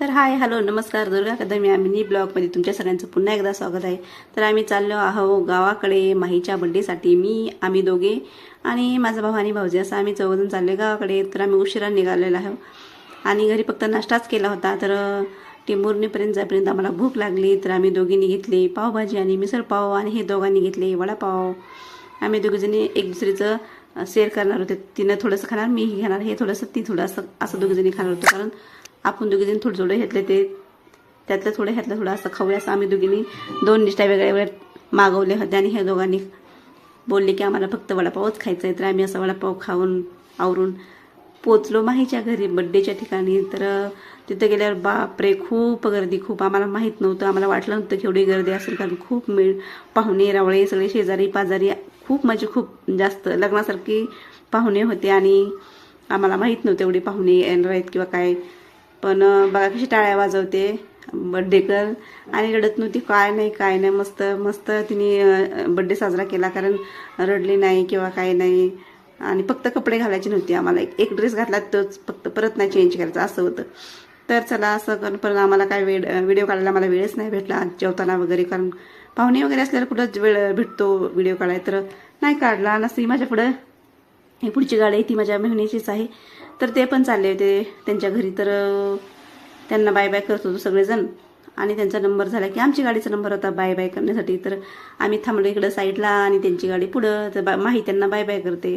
तर hi hello नमस्कार दुर्गा अकादमी mini ब्लॉगमध्ये तुमच्या सगळ्यांचं पुन्हा एकदा स्वागत आहे। तर आम्ही चाललो आहोत गावाकडे माहीच्या बर्थडेसाठी। आम्ही दोघे आणि माझा भाऊ आणि भाऊजी असं आम्ही चौघजण चालले गावाकडे। तर आम्ही उशिरा निघालेलो आहोत आणि घरी फक्त नाश्ताच केला होता। तर टिंबुर्णीपर्यंत जाईपर्यंत आम्हाला भूक लागली। तर आम्ही दोघींनी घेतली पावभाजी आणि मिसळ पाव आणि हे दोघांनी घेतले वडापाव। आम्ही दोघीजणी एक दुसरीचं शेअर करणार होते। तिनं थोडंसं खाणार मीही घेणार, हे थोडंसं ती थोडंसं असं दोघीजणी खाणार होतो। कारण आपण दोघीजणी थोडं थोडं घेतले ते त्यातलं थोडं ह्यातलं थोडं असं खाऊया असं आम्ही दोघींनी दोन डिशा वेगळ्या वेगळ्या मागवले होते। आणि हे दोघांनी बोलले की आम्हाला फक्त वडापावच खायचा आहे। तर आम्ही असं वडापाव खाऊन आवरून पोचलो माहीच्या घरी बड्डेच्या ठिकाणी। तर तिथे गेल्यावर बापरे खूप गर्दी, खूप आम्हाला माहीत नव्हतं, आम्हाला वाटलं नव्हतं की एवढी गर्दी असेल। कारण खूप पाहुणे रावळे सगळे शेजारी पाजारी खूप म्हणजे खूप जास्त लग्नासारखी पाहुणे होते आणि आम्हाला माहीत नव्हते एवढे पाहुणे येणार आहेत किंवा काय। पण बघा कशी टाळ्या वाजवते बड्डे गर्ल आणि रडत नव्हती, काय नाही मस्त मस्त तिने बड्डे साजरा केला। कारण रडली नाही किंवा काय नाही आणि फक्त कपडे घालायचे नव्हते आम्हाला, एक ड्रेस घातला तोच फक्त, परत नाही चेंज करायचा असं होतं। तर चला असं करून पण आम्हाला काय व्हिडिओ काढायला मला वेळच नाही भेटला जेवताना वगैरे। कारण पाहुणे वगैरे असल्यावर कुठंच वेळ भेटतो व्हिडिओ काढाय, तर नाही काढला नसती। माझ्या पुढं ही पुढची गाडी आहे ती माझ्या मेहुणीचीच आहे। तर ते पण चालले होते त्यांच्या घरी। तर त्यांना बाय बाय करत होतो सगळेजण आणि त्यांचा नंबर झाला की आमची गाडीचा नंबर होता बाय बाय करण्यासाठी। तर आम्ही थांबलो इकडं साईडला आणि त्यांची गाडी पुढं। तर माही त्यांना बाय बाय करते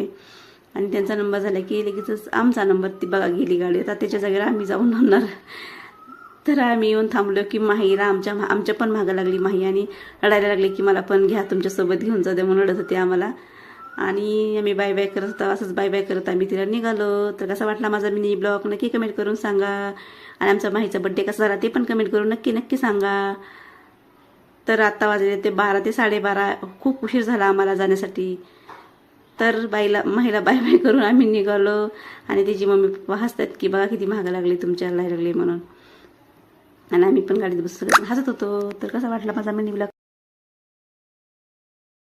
आणि त्यांचा नंबर झाला की लगेचच आमचा नंबर, ती बघा गेली गाडी, आता त्याच्या जागेला आम्ही जाऊन होणार। तर आम्ही येऊन थांबलो की माहीला आमच्या पण मागं लागली माही आणि रडायला लागली की मला पण घ्या तुमच्यासोबत घेऊन जाऊ द्या म्हणून रडत होते आम्हाला। आणि आम्ही बाय बाय करत होतो, असंच बाय बाय करत आम्ही तिला निघालो। तर कसा वाटला माझा मिनी ब्लॉग नक्की कमेंट करून सांगा आणि आमचा माहीचा बड्डे कसा झाला ते पण कमेंट करून नक्की सांगा। तर आत्ता वाजले ते 12 ते 12:30, खूप उशीर झाला आम्हाला जाण्यासाठी। तर माहीला बाय बाय करून आम्ही निघालो आणि तिची मम्मी पप्पा हसतात की बघा किती महागा लागली तुमच्या लागली म्हणून। आणि आम्ही पण गाडीत बसून हसत होतो। तर कसा वाटला माझा मिनी ब्लॉग